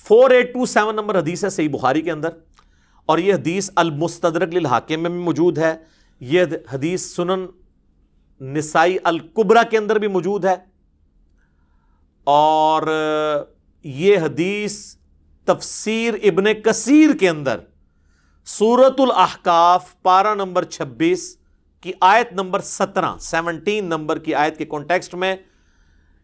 4827 number حدیث ہے صحیح بخاری کے اندر، اور یہ حدیث المستدرک للحاکم میں بھی موجود ہے، یہ حدیث سنن نسائی الکبریٰ کے اندر بھی موجود ہے، اور یہ حدیث تفسیر ابن کثیر کے اندر سورۃ الاحقاف پارہ نمبر 26 کی آیت نمبر 17 نمبر کی آیت کے کانٹیکسٹ میں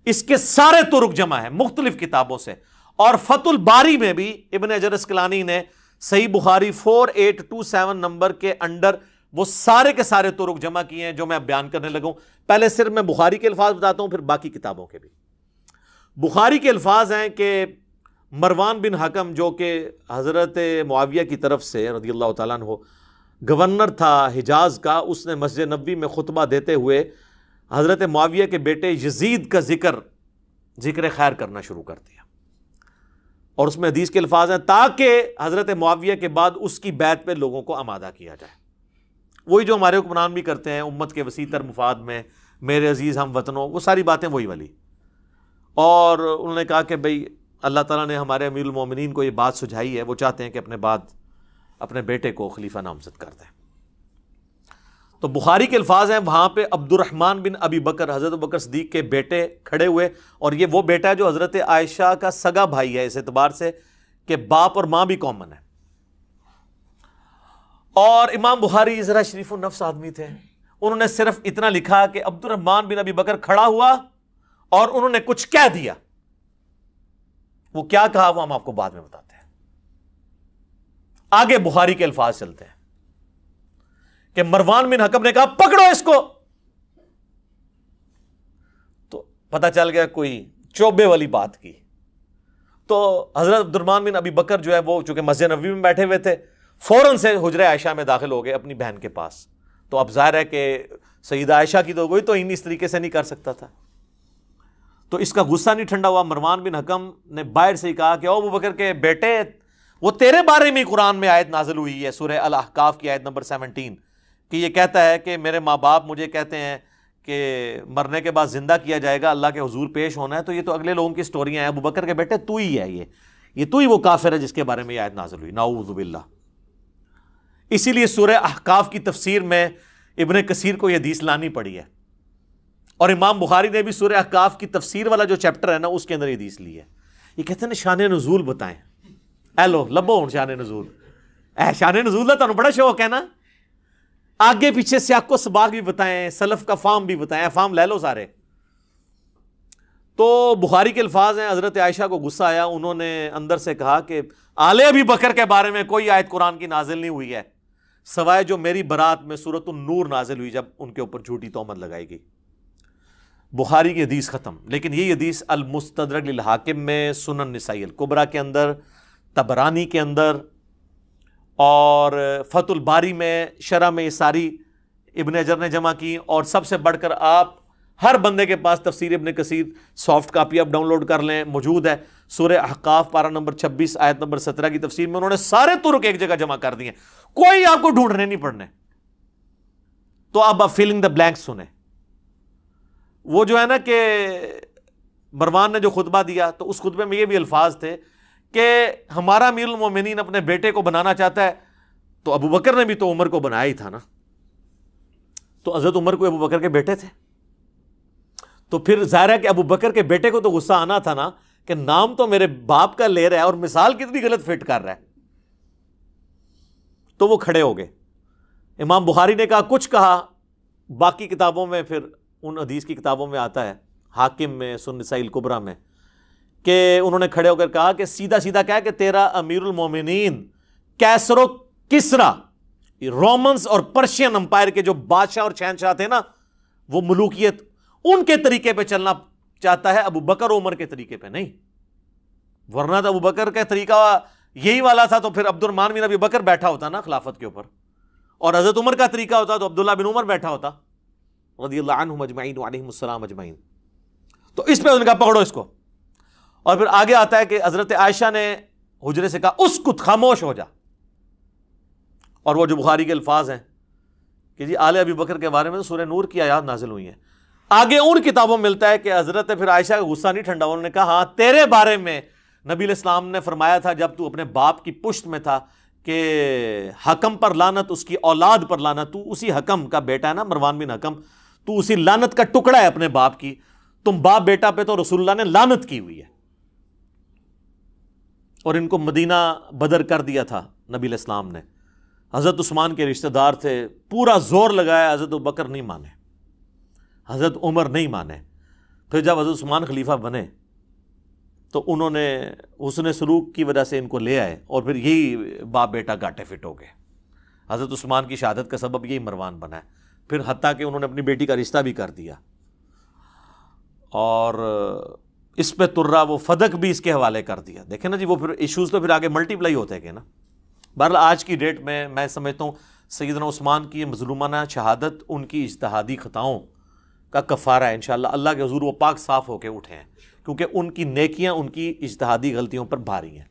اس کے سارے طرق جمع ہیں مختلف کتابوں سے، اور فتح الباری میں بھی ابن حجر اسقلانی نے صحیح بخاری 4827 نمبر کے انڈر وہ سارے کے سارے طرق جمع کیے ہیں جو میں اب بیان کرنے لگا ہوں۔ پہلے صرف میں بخاری کے الفاظ بتاتا ہوں، پھر باقی کتابوں کے بھی۔ بخاری کے الفاظ ہیں کہ مروان بن حکم جو کہ حضرت معاویہ کی طرف سے رضی اللہ تعالیٰ عنہ گورنر تھا حجاز کا، اس نے مسجد نبوی میں خطبہ دیتے ہوئے حضرت معاویہ کے بیٹے یزید کا ذکر خیر کرنا شروع کر دیا، اور اس میں حدیث کے الفاظ ہیں تاکہ حضرت معاویہ کے بعد اس کی بیعت پہ لوگوں کو آمادہ کیا جائے۔ وہی جو ہمارے حکمران بھی کرتے ہیں امت کے وسیع تر مفاد میں، میرے عزیز ہم وطنوں، وہ ساری باتیں وہی والی۔ اور انہوں نے کہا کہ بھئی اللہ تعالیٰ نے ہمارے امیر المومنین کو یہ بات سجھائی ہے، وہ چاہتے ہیں کہ اپنے بعد اپنے بیٹے کو خلیفہ نامزد کر دیں۔ تو بخاری کے الفاظ ہیں وہاں پہ عبد الرحمن بن ابی بکر، حضرت بکر صدیق کے بیٹے کھڑے ہوئے، اور یہ وہ بیٹا ہے جو حضرت عائشہ کا سگا بھائی ہے اس اعتبار سے کہ باپ اور ماں بھی کامن ہے۔ اور امام بخاری ذرا شریف النفس آدمی تھے، انہوں نے صرف اتنا لکھا کہ عبد الرحمن بن ابی بکر کھڑا ہوا اور انہوں نے کچھ کہہ دیا، وہ کیا کہا وہ ہم آپ کو بعد میں بتاتے ہیں۔ آگے بخاری کے الفاظ چلتے ہیں کہ مروان بن حکم نے کہا پکڑو اس کو، تو پتہ چل گیا کوئی چوبے والی بات کی۔ تو حضرت عبد الرحمن بن ابی بکر جو ہے وہ چونکہ مسجد نبوی میں بیٹھے ہوئے تھے، فوراً سے حجرہ عائشہ میں داخل ہو گئے اپنی بہن کے پاس۔ تو اب ظاہر ہے کہ سیدہ عائشہ کی تو کوئی تو اس طریقے سے نہیں کر سکتا تھا، تو اس کا غصہ نہیں ٹھنڈا ہوا۔ مروان بن حکم نے باہر سے ہی کہا کہ او ابو بکر کے بیٹے، وہ تیرے بارے میں قرآن میں آیت نازل ہوئی ہے سورہ الاحقاف کی آیت نمبر 17 کہ یہ کہتا ہے کہ میرے ماں باپ مجھے کہتے ہیں کہ مرنے کے بعد زندہ کیا جائے گا، اللہ کے حضور پیش ہونا ہے، تو یہ تو اگلے لوگوں کی سٹوریاں ہیں، ابو بکر کے بیٹے تو ہی ہے، یہ تو ہی وہ کافر ہے جس کے بارے میں یہ آیت نازل ہوئی، نعوذ باللہ۔ اسی لیے سورہ احقاف کی تفسیر میں ابن کثیر کو یہ حدیث لانی پڑی ہے، اور امام بخاری نے بھی سورہ احقاف کی تفسیر والا جو چیپٹر ہے نا اس کے اندر یہ حدیث لی ہے۔ یہ کہتے ہیں شان نزول بتائیں، اے لو لبو ہوں شان نزول، اے شان نزول کا تمہیں بڑا شوق ہے نا، آگے پیچھے سیاق و سباق بھی بتائیں، سلف کا فام بھی بتائیں، فام لے لو سارے۔ تو بخاری کے الفاظ ہیں حضرت عائشہ کو غصہ آیا، انہوں نے اندر سے کہا کہ آل ابی بکر کے بارے میں کوئی آیت قرآن کی نازل نہیں ہوئی ہے سوائے جو میری برات میں سورۃ النور نازل ہوئی جب ان کے اوپر جھوٹی تہمت لگائی گئی۔ بخاری کی حدیث ختم، لیکن یہ حدیث المستدرک للحاکم میں، سنن نسائی الکبریٰ کے اندر، طبرانی کے اندر، اور فتح الباری میں شرح میں یہ ساری ابن حجر نے جمع کی، اور سب سے بڑھ کر آپ ہر بندے کے پاس تفسیر ابن کثیر سافٹ کاپی آپ ڈاؤن لوڈ کر لیں، موجود ہے سورہ احقاف پارہ نمبر 26 آیت نمبر 17 کی تفسیر میں انہوں نے سارے طرق ایک جگہ جمع کر دیے، کوئی آپ کو ڈھونڈنے نہیں پڑنے۔ تو اب آپ فیلنگ دا بلینک سنیں۔ وہ جو ہے نا کہ مروان نے جو خطبہ دیا تو اس خطبے میں یہ بھی الفاظ تھے کہ ہمارا امیر المومنین اپنے بیٹے کو بنانا چاہتا ہے، تو ابو بکر نے بھی تو عمر کو بنایا ہی تھا نا، تو حضرت عمر کو ابو بکر کے بیٹے تھے، تو پھر ظاہر ہے کہ ابو بکر کے بیٹے کو تو غصہ آنا تھا نا کہ نام تو میرے باپ کا لے رہا ہے اور مثال کتنی غلط فٹ کر رہا ہے۔ تو وہ کھڑے ہو گئے، امام بخاری نے کہا کچھ کہا، باقی کتابوں میں پھر ان حدیث کی کتابوں میں آتا ہے، حاکم میں، سنن نسائی الکبریٰ میں، کہ انہوں نے کھڑے ہو کر کہا کہ سیدھا سیدھا کہا کہ تیرا امیر المومنین کیسر و کسرا، رومنز اور پرشین امپائر کے جو بادشاہ اور شہنشاہ تھے نا، وہ ملوکیت ان کے طریقے پہ چلنا چاہتا ہے، ابو بکر و عمر کے طریقے پہ نہیں، ورنہ تو ابو بکر کا طریقہ یہی والا تھا تو پھر عبد الرحمن بن ابی بکر بیٹھا ہوتا نا خلافت کے اوپر، اور حضرت عمر کا طریقہ ہوتا تو عبداللہ بن عمر بیٹھا ہوتا رضی اللہ عنہم اجمعین وعلیہم السلام اجمعین۔ تو اس پہ ان کا پکڑو اس کو، اور پھر آگے آتا ہے کہ حضرت عائشہ نے حجرے سے کہا اسکت، خاموش ہو جا، اور وہ جو بخاری کے الفاظ ہیں کہ جی آل ابی بکر کے بارے میں تو سورہ نور کی آیات نازل ہوئی ہیں۔ آگے ان کتابوں میں ملتا ہے کہ حضرت پھر عائشہ کا غصہ نہیں ٹھنڈا، انہوں نے کہا ہاں تیرے بارے میں نبی علیہ السلام نے فرمایا تھا جب تو اپنے باپ کی پشت میں تھا کہ حکم پر لعنت، اس کی اولاد پر لعنت، تو اسی حکم کا بیٹا ہے نا مروان بن حکم، تو اسی لعنت کا ٹکڑا ہے اپنے باپ کی، تم باپ بیٹا پہ تو رسول اللہ نے لعنت کی ہوئی ہے. اور ان کو مدینہ بدر کر دیا تھا نبی علیہ السلام نے. حضرت عثمان کے رشتہ دار تھے، پورا زور لگایا، حضرت ابوبکر نہیں مانے، حضرت عمر نہیں مانے. پھر جب حضرت عثمان خلیفہ بنے تو انہوں نے حسن سلوک کی وجہ سے ان کو لے آئے، اور پھر یہی باپ بیٹا گاٹے فٹ ہو گئے. حضرت عثمان کی شہادت کا سبب یہی مروان بنا ہے. پھر حتیٰ کہ انہوں نے اپنی بیٹی کا رشتہ بھی کر دیا، اور اس پہ ترا وہ فدق بھی اس کے حوالے کر دیا. دیکھیں نا جی، وہ پھر ایشوز تو پھر آگے ملٹی پلائی ہوتے گئے نا. بہرحال آج کی ڈیٹ میں سمجھتا ہوں سیدنا عثمان کی مظلومانہ شہادت ان کی اجتہادی خطاؤں کا کفارہ ہے. انشاءاللہ اللہ کے حضور وہ پاک صاف ہو کے اٹھے ہیں، کیونکہ ان کی نیکیاں ان کی اجتہادی غلطیوں پر بھاری ہیں.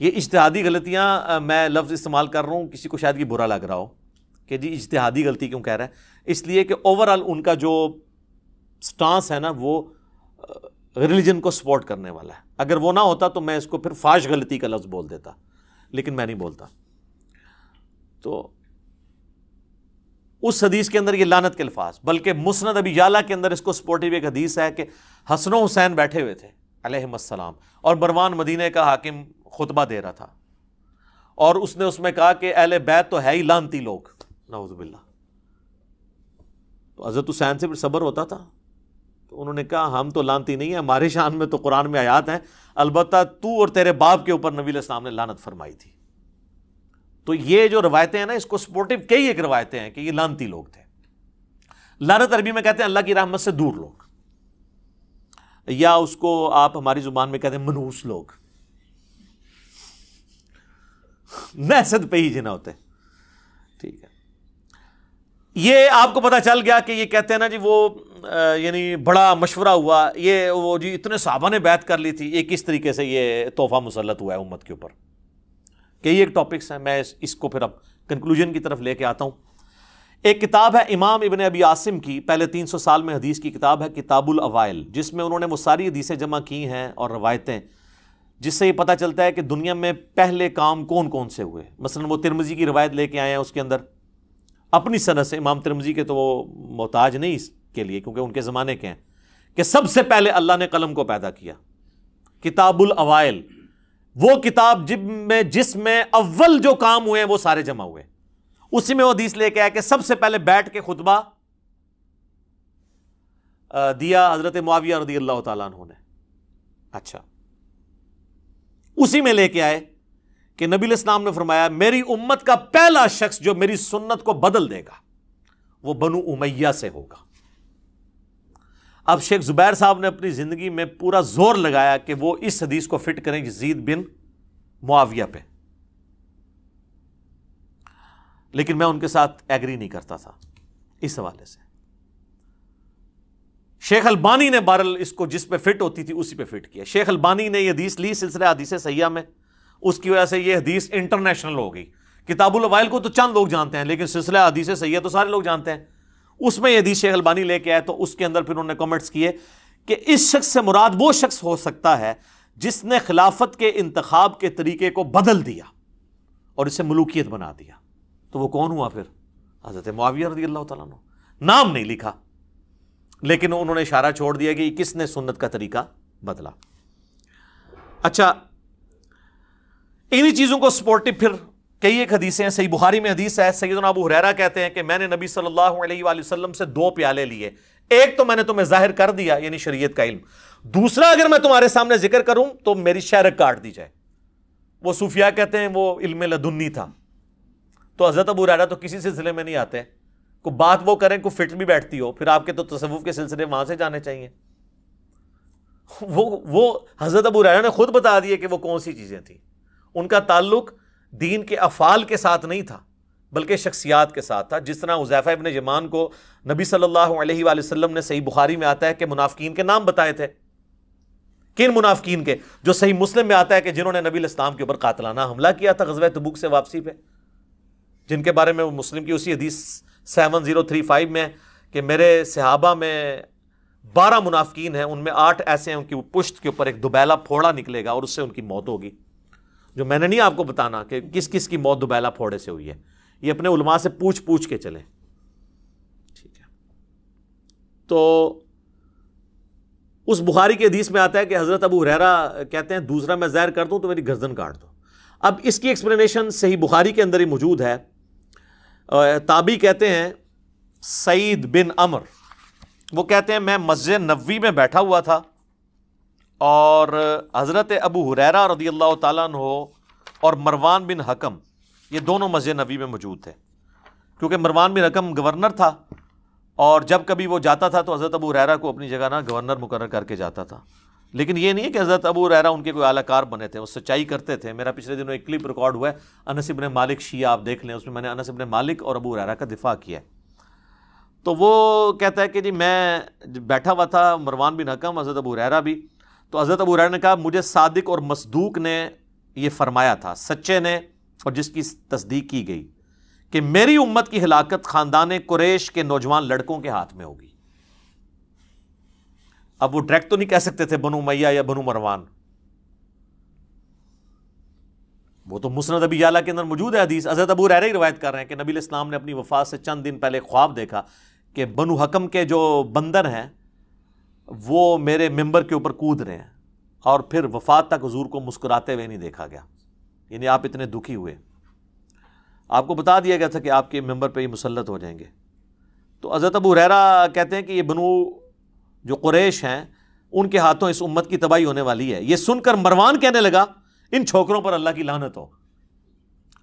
یہ اجتہادی غلطیاں میں لفظ استعمال کر رہا ہوں، کسی کو شاید یہ برا لگ رہا ہو کہ جی اجتہادی غلطی کیوں کہہ رہا ہے، اس لیے کہ اوورآل ان کا جو سٹانس ہے نا وہ ریلیجن کو سپورٹ کرنے والا ہے. اگر وہ نہ ہوتا تو میں اس کو پھر فاش غلطی کا لفظ بول دیتا، لیکن میں نہیں بولتا. تو اس حدیث کے اندر یہ لعنت کے الفاظ، بلکہ مسند ابی یعلا کے اندر اس کو سپورٹیو ایک حدیث ہے کہ حسن و حسین بیٹھے ہوئے تھے علیہم السلام، اور مروان مدینہ کا حاکم خطبہ دے رہا تھا، اور اس نے اس میں کہا کہ اہل بیت تو ہے ہی لعنتی لوگ، نعوذ باللہ. تو حضرت حسین سے پھر صبر ہوتا تھا، تو انہوں نے کہا ہم تو لعنتی نہیں ہیں، ہمارے شان میں تو قرآن میں آیات ہیں، البتہ تو اور تیرے باپ کے اوپر نبی علیہ السلام نے لعنت فرمائی تھی. تو یہ جو روایتیں ہیں نا، اس کو سپورٹیو کئی ایک روایتیں ہیں کہ یہ لعنتی لوگ تھے. لعنت عربی میں کہتے ہیں اللہ کی رحمت سے دور لوگ، یا اس کو آپ ہماری زبان میں کہتے ہیں منحوس لوگ، نحست پہ ہی جنا ہوتے. ٹھیک ہے، یہ آپ کو پتا چل گیا کہ یہ کہتے ہیں نا جی وہ یعنی بڑا مشورہ ہوا، یہ وہ جی اتنے صحابہ نے بیعت کر لی تھی، یہ کس طریقے سے یہ تحفہ مسلط ہوا ہے امت کے اوپر. کئی ایک ٹاپکس ہیں، میں اس کو پھر اب کنکلوژن کی طرف لے کے آتا ہوں. ایک کتاب ہے امام ابن ابی عاصم کی، پہلے 300 سال میں حدیث کی کتاب ہے کتاب الاوائل، جس میں انہوں نے وہ ساری حدیثیں جمع کی ہیں اور روایتیں، جس سے یہ پتہ چلتا ہے کہ دنیا میں پہلے کام کون کون سے ہوئے. مثلا وہ ترمذی کی روایت لے کے آئے ہیں، اس کے اندر اپنی سند سے، امام ترمذی کے تو وہ محتاج نہیں اس کے لیے کیونکہ ان کے زمانے کے ہیں، کہ سب سے پہلے اللہ نے قلم کو پیدا کیا. کتاب الاوائل وہ کتاب جس میں اول جو کام ہوئے ہیں وہ سارے جمع ہوئے. اسی میں وہ حدیث لے کے آیا کہ سب سے پہلے بیٹھ کے خطبہ دیا حضرت معاویہ رضی اللہ تعالیٰ عنہ نے. اچھا، اسی میں لے کے آئے کہ نبی علیہ السلام نے فرمایا میری امت کا پہلا شخص جو میری سنت کو بدل دے گا وہ بنو امیہ سے ہوگا. اب شیخ زبیر صاحب نے اپنی زندگی میں پورا زور لگایا کہ وہ اس حدیث کو فٹ کریں یزید بن معاویہ پہ، لیکن میں ان کے ساتھ ایگری نہیں کرتا تھا اس حوالے سے. شیخ البانی نے بہرحال اس کو جس پہ فٹ ہوتی تھی اسی پہ فٹ کیا. شیخ البانی نے یہ حدیث لی سلسلہ حدیث صحیحہ میں، اس کی وجہ سے یہ حدیث انٹرنیشنل ہو گئی. کتاب الاوائل کو تو چند لوگ جانتے ہیں، لیکن سلسلہ حدیث صحیحہ تو سارے لوگ جانتے ہیں. اس میں یہ حدیث شیخ البانی لے کے آئے تو اس کے اندر پھر انہوں نے کمنٹس کیے کہ اس شخص سے مراد وہ شخص ہو سکتا ہے جس نے خلافت کے انتخاب کے طریقے کو بدل دیا اور اسے ملوکیت بنا دیا. تو وہ کون ہوا پھر؟ حضرت معاویہ رضی اللہ تعالیٰ عنہ. نام نہیں لکھا لیکن انہوں نے اشارہ چھوڑ دیا کہ کس نے سنت کا طریقہ بدلا. اچھا، انہی چیزوں کو سپورٹیو پھر کئی ایک حدیثیں ہیں. صحیح بخاری میں حدیث ہے، سیدنا ابو ہریرہ کہتے ہیں کہ میں نے نبی صلی اللہ علیہ وآلہ وسلم سے 2 پیالے لیے، ایک تو میں نے تمہیں ظاہر کر دیا یعنی شریعت کا علم، دوسرا اگر میں تمہارے سامنے ذکر کروں تو میری شہرک کاٹ دی جائے. وہ صوفیاء کہتے ہیں وہ علم لدنی تھا. تو حضرت ابو ہریرہ تو کسی سلسلے میں نہیں آتے، کوئی بات وہ کریں کوئی فٹ بھی بیٹھتی ہو، پھر آپ کے تو تصوف کے سلسلے وہاں سے جانے چاہیے. وہ حضرت ابو ہریرہ نے خود بتا دیا کہ وہ کون سی چیزیں تھیں. ان کا تعلق دین کے افعال کے ساتھ نہیں تھا بلکہ شخصیات کے ساتھ تھا. جس طرح حذیفہ ابن یمان کو نبی صلی اللہ علیہ وآلہ وسلم نے صحیح بخاری میں آتا ہے کہ منافقین کے نام بتائے تھے. کن منافقین کے؟ جو صحیح مسلم میں آتا ہے کہ جنہوں نے نبی علیہ السلام کے اوپر قاتلانہ حملہ کیا تھا غزوہ تبوک سے واپسی پہ، جن کے بارے میں وہ مسلم کی اسی حدیث 7035 میں کہ میرے صحابہ میں 12 منافقین ہیں، ان میں 8 ایسے ہیں کہ وہ پشت کے اوپر ایک دوبیلا پھوڑا نکلے گا اور اس سے ان کی موت ہوگی. جو میں نے نہیں آپ کو بتانا کہ کس کس کی موت دوبیلا پھوڑے سے ہوئی ہے، یہ اپنے علماء سے پوچھ کے چلیں. ٹھیک ہے. تو اس بخاری کی حدیث میں آتا ہے کہ حضرت ابو ہریرہ کہتے ہیں دوسرا میں زہر کر دوں تو میری گردن کاٹ دو. اب اس کی ایکسپلینیشن صحیح بخاری کے اندر ہی موجود ہے. تابعی کہتے ہیں سعید بن عمر، وہ کہتے ہیں میں مسجد نبوی میں بیٹھا ہوا تھا اور حضرت ابو ہریرہ رضی اللہ تعالیٰ عنہ اور مروان بن حکم یہ دونوں مسجد نبوی میں موجود تھے، کیونکہ مروان بن حکم گورنر تھا اور جب کبھی وہ جاتا تھا تو حضرت ابو ہریرہ کو اپنی جگہ گورنر مقرر کر کے جاتا تھا. لیکن یہ نہیں ہے کہ حضرت ابو ہریرہ ان کے کوئی اعلی کار بنے تھے، وہ سچائی کرتے تھے. میرا پچھلے دنوں ایک کلپ ریکارڈ ہوا ہے انس بن مالک شیعہ، آپ دیکھ لیں، اس میں نے انس بن مالک اور ابو ہریرہ کا دفاع کیا ہے. تو وہ کہتا ہے کہ جی میں بیٹھا ہوا تھا، مروان بن حکم، حضرت ابو ہریرہ بھی. تو حضرت ابو ہریرہ نے کہا مجھے صادق اور مصدوق نے یہ فرمایا تھا، سچے نے اور جس کی تصدیق کی گئی، کہ میری امت کی ہلاکت خاندان قریش کے نوجوان لڑکوں کے ہاتھ میں ہوگی. اب وہ ڈائریکٹ تو نہیں کہہ سکتے تھے بنو امیہ یا بنو مروان، وہ تو مسند ابی یعلا کے اندر موجود ہے حدیث. حضرت ابو ہریرہ ہی روایت کر رہے ہیں کہ نبی علیہ السلام نے اپنی وفات سے چند دن پہلے خواب دیکھا کہ بنو حکم کے جو بندر ہیں وہ میرے ممبر کے اوپر کود رہے ہیں، اور پھر وفات تک حضور کو مسکراتے ہوئے نہیں دیکھا گیا. یعنی آپ اتنے دکھی ہوئے، آپ کو بتا دیا گیا تھا کہ آپ کے ممبر پہ یہ مسلط ہو جائیں گے. تو حضرت ابو ہریرہ کہتے ہیں کہ یہ بنو جو قریش ہیں ان کے ہاتھوں اس امت کی تباہی ہونے والی ہے. یہ سن کر مروان کہنے لگا ان چھوکروں پر اللہ کی لعنت ہو،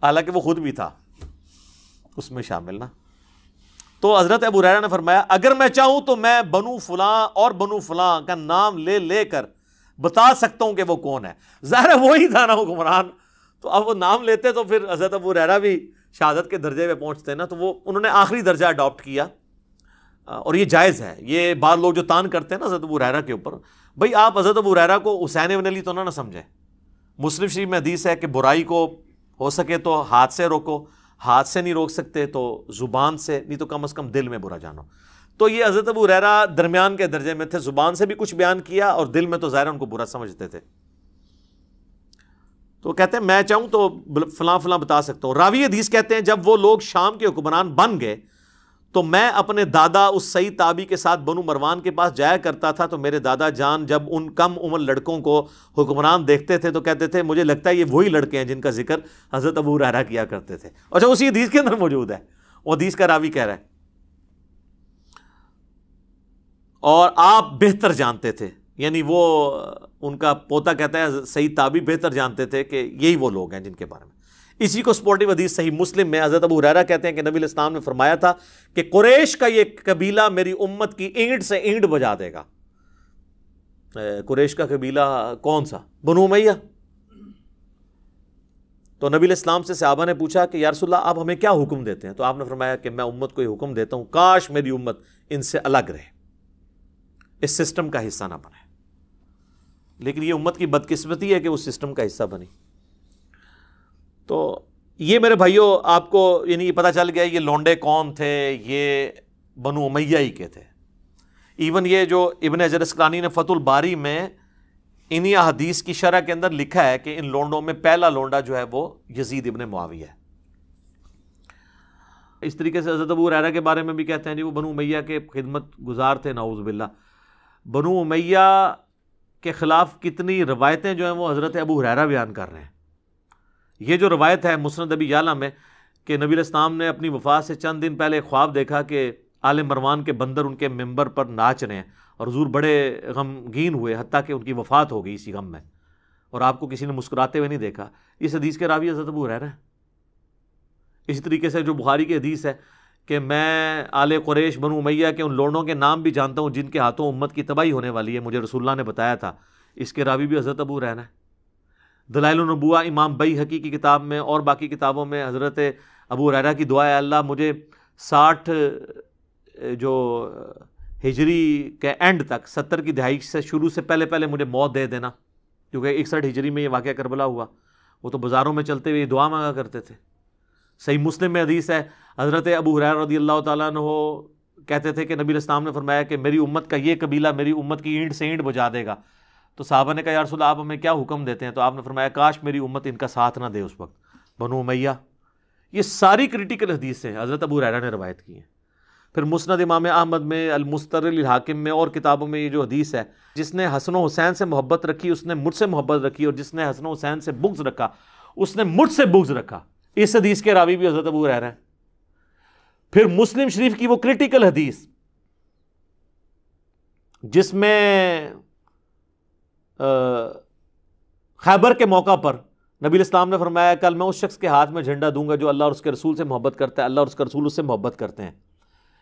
حالانکہ وہ خود بھی تھا اس میں شامل نا. تو حضرت ابو ہریرہ نے فرمایا اگر میں چاہوں تو میں بنو فلاں اور بنو فلاں کا نام لے کر بتا سکتا ہوں کہ وہ کون ہے. ظاہر ہے وہی تھا نا حکمران، تو اب وہ نام لیتے تو پھر حضرت ابو ہریرہ بھی شہادت کے درجے پہ پہنچتے نا. تو وہ انہوں نے آخری درجہ اڈاپٹ کیا، اور یہ جائز ہے. یہ بعض لوگ جو تان کرتے ہیں نا حضرت ابو ہریرہ کے اوپر، بھئی آپ حضرت ابو ہریرہ کو حسین ابن علی تو نہ سمجھیں. مسلم شریف میں حدیث ہے کہ برائی کو ہو سکے تو ہاتھ سے روکو، ہاتھ سے نہیں روک سکتے تو زبان سے، نہیں تو کم از کم دل میں برا جانو. تو یہ حضرت ابو ہریرہ درمیان کے درجے میں تھے، زبان سے بھی کچھ بیان کیا اور دل میں تو ظاہر ان کو برا سمجھتے تھے. تو کہتے ہیں میں چاہوں تو فلاں فلاں بتا سکتا ہوں. راوی حدیث کہتے ہیں جب وہ لوگ شام کے حکمران بن گئے تو میں اپنے دادا اس سعید تابعی کے ساتھ بنو مروان کے پاس جایا کرتا تھا. تو میرے دادا جان جب ان کم عمر لڑکوں کو حکمران دیکھتے تھے تو کہتے تھے مجھے لگتا ہے یہ وہی لڑکے ہیں جن کا ذکر حضرت ابو ہریرہ کیا کرتے تھے. اچھا اسی حدیث کے اندر موجود ہے، وہ حدیث کا راوی کہہ رہا ہے اور آپ بہتر جانتے تھے، یعنی وہ ان کا پوتا کہتا ہے سعید تابعی بہتر جانتے تھے کہ یہی وہ لوگ ہیں جن کے بارے میں. اسی کو سپورٹیو حدیث صحیح مسلم میں حضرت ابو ہریرہ کہتے ہیں کہ نبی علیہ السلام نے فرمایا تھا کہ قریش کا یہ قبیلہ میری امت کی اینٹ سے اینٹ بجا دے گا. قریش کا قبیلہ کون سا؟ بنو امیہ. تو نبی علیہ السلام سے صحابہ نے پوچھا کہ یا رسول اللہ آپ ہمیں کیا حکم دیتے ہیں؟ تو آپ نے فرمایا کہ میں امت کو یہ حکم دیتا ہوں کاش میری امت ان سے الگ رہے، اس سسٹم کا حصہ نہ بنے. لیکن یہ امت کی بدقسمتی ہے کہ اس سسٹم کا حصہ بنی. تو یہ میرے بھائیوں آپ کو یعنی یہ پتہ چل گیا یہ لونڈے کون تھے، یہ بنو امیہ ہی کے تھے. ایون یہ جو ابن حجر اسقلانی نے فتح الباری میں انہی حدیث کی شرح کے اندر لکھا ہے کہ ان لونڈوں میں پہلا لونڈا جو ہے وہ یزید ابن معاویہ ہے. اس طریقے سے حضرت ابو ہریرہ کے بارے میں بھی کہتے ہیں جی وہ بنو امیہ کے خدمت گزار تھے، نعوذ باللہ. بنو امیہ کے خلاف کتنی روایتیں جو ہیں وہ حضرت ابو ہریرہ بیان کر رہے ہیں. یہ جو روایت ہے مسند ابی یعلا میں کہ نبی علیہ السلام نے اپنی وفات سے چند دن پہلے خواب دیکھا کہ آل مروان کے بندر ان کے ممبر پر ناچ رہے ہیں اور حضور بڑے غمگین ہوئے حتیٰ کہ ان کی وفات ہو گئی اسی غم میں، اور آپ کو کسی نے مسکراتے ہوئے نہیں دیکھا. اس حدیث کے راوی حضرت ابو ہریرہ ہیں. اسی طریقے سے جو بخاری کی حدیث ہے کہ میں آل قریش بنو امیہ کے ان لوڈوں کے نام بھی جانتا ہوں جن کے ہاتھوں امت کی تباہی ہونے والی ہے، مجھے رسول اللہ نے بتایا تھا. اس کے راوی بھی حضرت ابو ہریرہ ہیں. دلائل النبوہ امام بیہقی کی کتاب میں اور باقی کتابوں میں حضرت ابو ہریرہ کی دعا ہے اللہ مجھے 60 جو ہجری کے اینڈ تک 70 کی دہائی سے شروع سے پہلے مجھے موت دے دینا، کیونکہ 61 ہجری میں یہ واقعہ کربلا ہوا. وہ تو بازاروں میں چلتے ہوئے دعا مانگا کرتے تھے. صحیح مسلم میں حدیث ہے حضرت ابو ہریرہ رضی اللہ تعالیٰ عنہ کہتے تھے کہ نبی علیہ السلام نے فرمایا کہ میری امت کا یہ قبیلہ میری امت کی اینٹ سے اینٹ بجا دے گا، تو صحابہ نے کہا یا رسول اللہ آپ ہمیں کیا حکم دیتے ہیں؟ تو آپ نے فرمایا کاش میری امت ان کا ساتھ نہ دے اس وقت، بنو امیہ۔ یہ ساری کریٹیکل حدیث سے حضرت ابو ہریرہ نے روایت کی ہیں۔ پھر مسند امام احمد میں، المستدرک للحاکم میں اور کتابوں میں یہ جو حدیث ہے، جس نے حسن و حسین سے محبت رکھی اس نے مجھ سے محبت رکھی، اور جس نے حسن و حسین سے بغض رکھا اس نے مجھ سے بغض رکھا۔ اس حدیث کے راوی بھی حضرت ابو ہریرہ ہیں۔ پھر مسلم شریف کی وہ کریٹیکل حدیث جس میں خیبر کے موقع پر نبی علیہ السلام نے فرمایا کل میں اس شخص کے ہاتھ میں جھنڈا دوں گا جو اللہ اور اس کے رسول سے محبت کرتا ہے، اللہ اور اس کا رسول اس سے محبت کرتے ہیں۔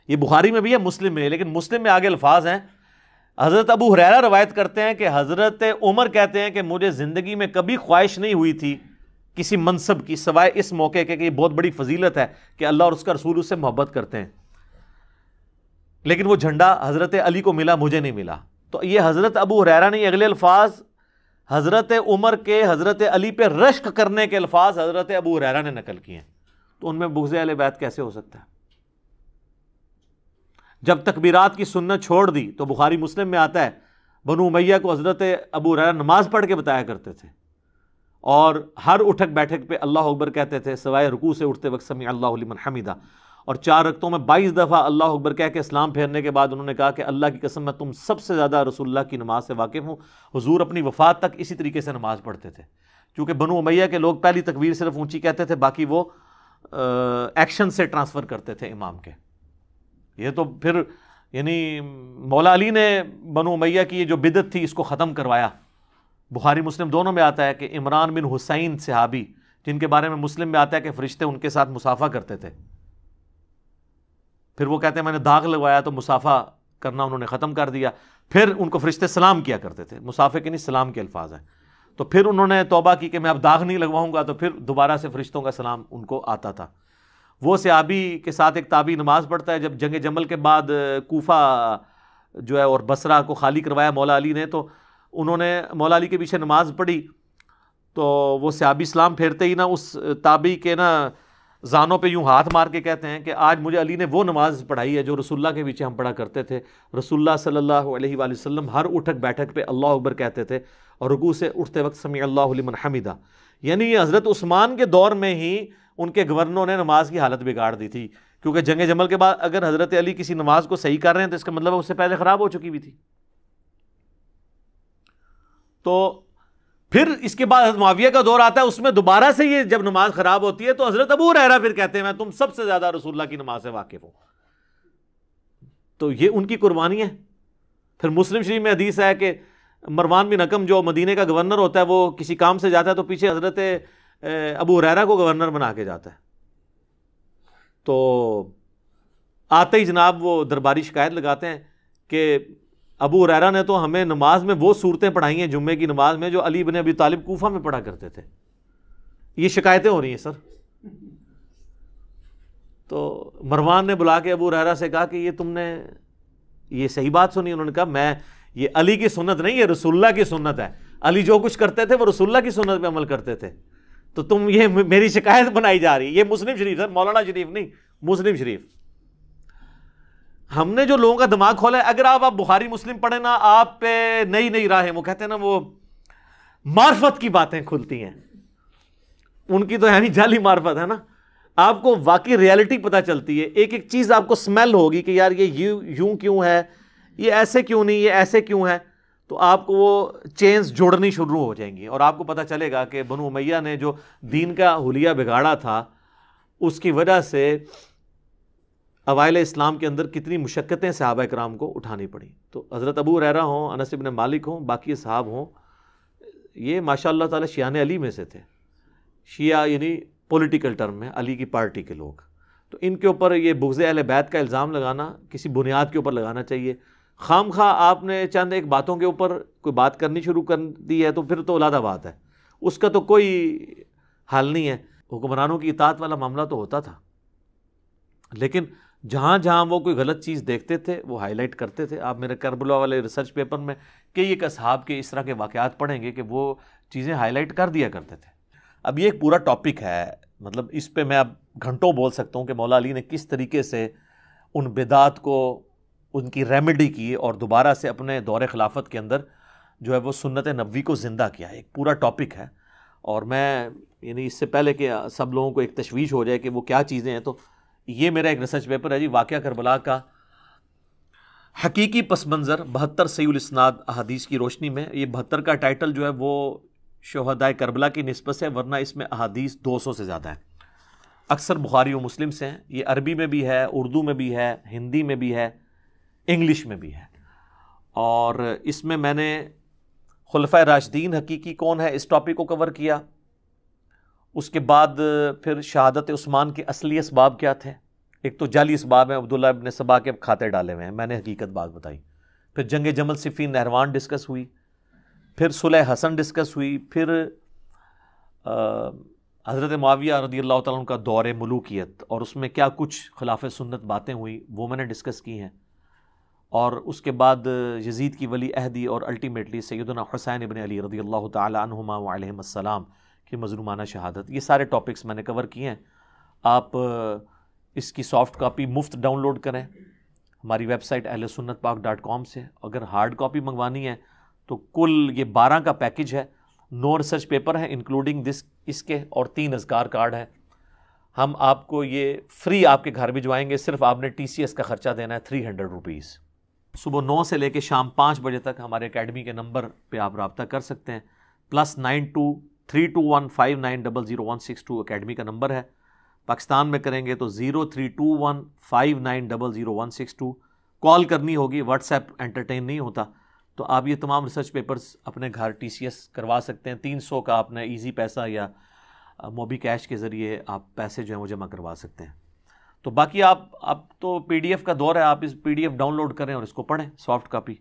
یہ بخاری میں بھی ہے، مسلم میں ہے، لیکن مسلم میں آگے الفاظ ہیں۔ حضرت ابو ہریرہ روایت کرتے ہیں کہ حضرت عمر کہتے ہیں کہ مجھے زندگی میں کبھی خواہش نہیں ہوئی تھی کسی منصب کی سوائے اس موقع کے کہ یہ بہت بڑی فضیلت ہے کہ اللہ اور اس کا رسول اس سے محبت کرتے ہیں، لیکن وہ جھنڈا حضرت علی کو ملا، مجھے نہیں ملا۔ تو یہ حضرت ابو ہریرہ نے اگلے الفاظ حضرت عمر کے حضرت علی پہ رشک کرنے کے الفاظ حضرت ابو ہریرہ نے نقل کیے ہیں، تو ان میں بغض اہل بیت کیسے ہو سکتا ہے؟ جب تکبیرات کی سنت چھوڑ دی تو بخاری مسلم میں آتا ہے بنو امیہ کو حضرت ابو ہریرہ نماز پڑھ کے بتایا کرتے تھے، اور ہر اٹھک بیٹھک پہ اللہ اکبر کہتے تھے سوائے رکوع سے اٹھتے وقت سمیع اللہ لمن حمیدہ، اور 4 رکعتوں میں 22 دفعہ اللہ اکبر کہہ کے اسلام پھیرنے کے بعد انہوں نے کہا کہ اللہ کی قسم میں تم سب سے زیادہ رسول اللہ کی نماز سے واقف ہوں۔ حضور اپنی وفات تک اسی طریقے سے نماز پڑھتے تھے، کیونکہ بنو امیہ کے لوگ پہلی تکبیر صرف اونچی کہتے تھے، باقی وہ ایکشن سے ٹرانسفر کرتے تھے امام کے۔ یہ تو پھر یعنی مولا علی نے بنو امیہ کی یہ جو بدعت تھی اس کو ختم کروایا۔ بخاری مسلم دونوں میں آتا ہے کہ عمران بن حسین صحابی، جن کے بارے میں مسلم میں آتا ہے کہ فرشتے ان کے ساتھ مصافحہ کرتے تھے، پھر وہ کہتے ہیں میں نے داغ لگوایا تو مصافحہ کرنا انہوں نے ختم کر دیا، پھر ان کو فرشتے سلام کیا کرتے تھے، مصافحہ کے نہیں سلام کے الفاظ ہیں، تو پھر انہوں نے توبہ کی کہ میں اب داغ نہیں لگواؤں گا، تو پھر دوبارہ سے فرشتوں کا سلام ان کو آتا تھا۔ وہ صحابی کے ساتھ ایک تابعی نماز پڑھتا ہے، جب جنگ جمل کے بعد کوفہ جو ہے اور بصرہ کو خالی کروایا مولا علی نے، تو انہوں نے مولا علی کے پیچھے نماز پڑھی، تو وہ صحابی سلام پھیرتے ہی نا اس تابعی کے نا زانوں پہ یوں ہاتھ مار کے کہتے ہیں کہ آج مجھے علی نے وہ نماز پڑھائی ہے جو رسول اللہ کے پیچھے ہم پڑھا کرتے تھے۔ رسول اللہ صلی اللہ علیہ وآلہ وسلم ہر اٹھک بیٹھک پہ اللہ اکبر کہتے تھے اور رکوع سے اٹھتے وقت سمیع اللہ لمن حمیدہ۔ یعنی یہ حضرت عثمان کے دور میں ہی ان کے گورنروں نے نماز کی حالت بگاڑ دی تھی، کیونکہ جنگ جمل کے بعد اگر حضرت علی کسی نماز کو صحیح کر رہے ہیں تو اس کا مطلب ہے اس سے پہلے خراب ہو چکی ہوئی تھی۔ تو پھر اس کے بعد حضرت معاویہ کا دور آتا ہے، اس میں دوبارہ سے یہ جب نماز خراب ہوتی ہے تو حضرت ابو ہریرہ پھر کہتے ہیں میں تم سب سے زیادہ رسول اللہ کی نماز سے واقف ہوں۔ تو یہ ان کی قربانی ہے۔ پھر مسلم شریف میں حدیث ہے کہ مروان بن حکم جو مدینے کا گورنر ہوتا ہے وہ کسی کام سے جاتا ہے تو پیچھے حضرت ابو ہریرہ کو گورنر بنا کے جاتا ہے، تو آتے ہی جناب وہ درباری شکایت لگاتے ہیں کہ ابو ہریرہ نے تو ہمیں نماز میں وہ صورتیں پڑھائی ہیں جمعے کی نماز میں جو علی بن ابی طالب کوفہ میں پڑھا کرتے تھے۔ یہ شکایتیں ہو رہی ہیں سر۔ تو مروان نے بلا کے ابو ہریرہ سے کہا کہ یہ تم نے یہ صحیح بات سنی؟ انہوں نے کہا میں یہ علی کی سنت نہیں، یہ رسول اللہ کی سنت ہے، علی جو کچھ کرتے تھے وہ رسول اللہ کی سنت پہ عمل کرتے تھے، تو تم یہ میری شکایت بنائی جا رہی ہے۔ یہ مسلم شریف ہے، مولانا شریف نہیں، مسلم شریف۔ ہم نے جو لوگوں کا دماغ کھولا ہے، اگر آپ بخاری مسلم پڑھیں نا آپ پہ نئی نئی راہیں، وہ کہتے ہیں نا وہ معرفت کی باتیں کھلتی ہیں، ان کی تو یعنی جعلی معرفت ہے نا، آپ کو واقعی ریالٹی پتہ چلتی ہے، ایک ایک چیز آپ کو سمیل ہوگی کہ یار یہ یوں کیوں ہے، یہ ایسے کیوں نہیں، یہ ایسے کیوں ہے، تو آپ کو وہ چینز جوڑنی شروع ہو جائیں گی، اور آپ کو پتہ چلے گا کہ بنو امیہ نے جو دین کا حلیہ بگاڑا تھا اس کی وجہ سے اوائل اسلام کے اندر کتنی مشقتیں صحابہ کرام کو اٹھانی پڑی۔ تو حضرت ابو ہریرہ ہوں، انس بن مالک ہوں، باقی اصحاب ہوں، یہ ماشاء اللہ تعالی شیعان علی میں سے تھے۔ شیعہ یعنی پولیٹیکل ٹرم میں علی کی پارٹی کے لوگ، تو ان کے اوپر یہ بغض اہل بیت کا الزام لگانا کسی بنیاد کے اوپر لگانا چاہیے۔ خام خواہ آپ نے چند ایک باتوں کے اوپر کوئی بات کرنی شروع کر دی ہے تو پھر تو علیحدہ بات ہے، اس کا تو کوئی حل نہیں ہے۔ حکمرانوں کی اطاعت والا معاملہ تو ہوتا تھا، لیکن جہاں جہاں وہ کوئی غلط چیز دیکھتے تھے وہ ہائی لائٹ کرتے تھے۔ آپ میرے کربلا والے ریسرچ پیپر میں کئی ایک اصحاب کے اس طرح کے واقعات پڑھیں گے کہ وہ چیزیں ہائی لائٹ کر دیا کرتے تھے۔ اب یہ ایک پورا ٹاپک ہے، مطلب اس پہ میں اب گھنٹوں بول سکتا ہوں کہ مولا علی نے کس طریقے سے ان بدعات کو ان کی ریمیڈی کی اور دوبارہ سے اپنے دور خلافت کے اندر جو ہے وہ سنت نبوی کو زندہ کیا. ایک پورا ٹاپک ہے، اور میں یعنی اس سے پہلے کہ سب لوگوں کو ایک تشویش ہو جائے کہ وہ کیا چیزیں ہیں، تو یہ میرا ایک ریسرچ پیپر ہے جی، واقعہ کربلا کا حقیقی پس منظر 72 صحیح الاسناد احادیث کی روشنی میں. یہ 72 کا ٹائٹل جو ہے وہ شہدائے کربلا کی نسبت سے، ورنہ اس میں احادیث 200 سے زیادہ ہیں. اکثر بخاری و مسلم سے ہیں. یہ عربی میں بھی ہے، اردو میں بھی ہے، ہندی میں بھی ہے، انگلش میں بھی ہے. اور اس میں نے خلفائے راشدین حقیقی کون ہے اس ٹاپک کو کور کیا. اس کے بعد پھر شہادت عثمان کے اصلی اسباب کیا تھے. ایک تو جعلی اسباب ہیں، عبداللہ ابن سبا کے کھاتے ڈالے ہوئے ہیں، میں نے حقیقت بات بتائی. پھر جنگ جمل صفین نہروان ڈسکس ہوئی، پھر صلح حسن ڈسکس ہوئی، پھر حضرت معاویہ رضی اللہ تعالیٰ عنہ کا دور ملوکیت اور اس میں کیا کچھ خلاف سنت باتیں ہوئی وہ میں نے ڈسکس کی ہیں. اور اس کے بعد یزید کی ولی عہدی اور الٹیمیٹلی سیدنا حسین ابن علی رضی اللہ تعالی عنہما وعلیہم السلام کی مظلومانہ شہادت. یہ سارے ٹاپکس میں نے کور کیے ہیں. آپ اس کی سافٹ کاپی مفت ڈاؤن لوڈ کریں ہماری ویب سائٹ ahlsunnatpak.com سے. اگر ہارڈ کاپی منگوانی ہے تو کل یہ 12 کا پیکج ہے. 9 ریسرچ پیپر ہیں انکلوڈنگ دس اس کے، اور 3 اذکار کارڈ ہیں. ہم آپ کو یہ فری آپ کے گھر بھجوائیں گے. صرف آپ نے TCS کا خرچہ دینا ہے 300 روپیز. صبح 9 سے لے کے شام 5 بجے تک ہمارے اکیڈمی کے نمبر پہ آپ رابطہ کر سکتے ہیں. +923215900162 اکیڈمی کا نمبر ہے. پاکستان میں کریں گے تو 032159000162. کال کرنی ہوگی، واٹس ایپ انٹرٹین نہیں ہوتا. تو آپ یہ تمام ریسرچ پیپرز اپنے گھر TCS کروا سکتے ہیں. 300 کا آپ نے ایزی پیسہ یا موبی کیش کے ذریعے آپ پیسے جو ہیں وہ جمع کروا سکتے ہیں. تو باقی آپ تو PDF کا دور ہے، آپ اس PDF ڈاؤن لوڈ کریں اور اس کو پڑھیں سافٹ کاپی.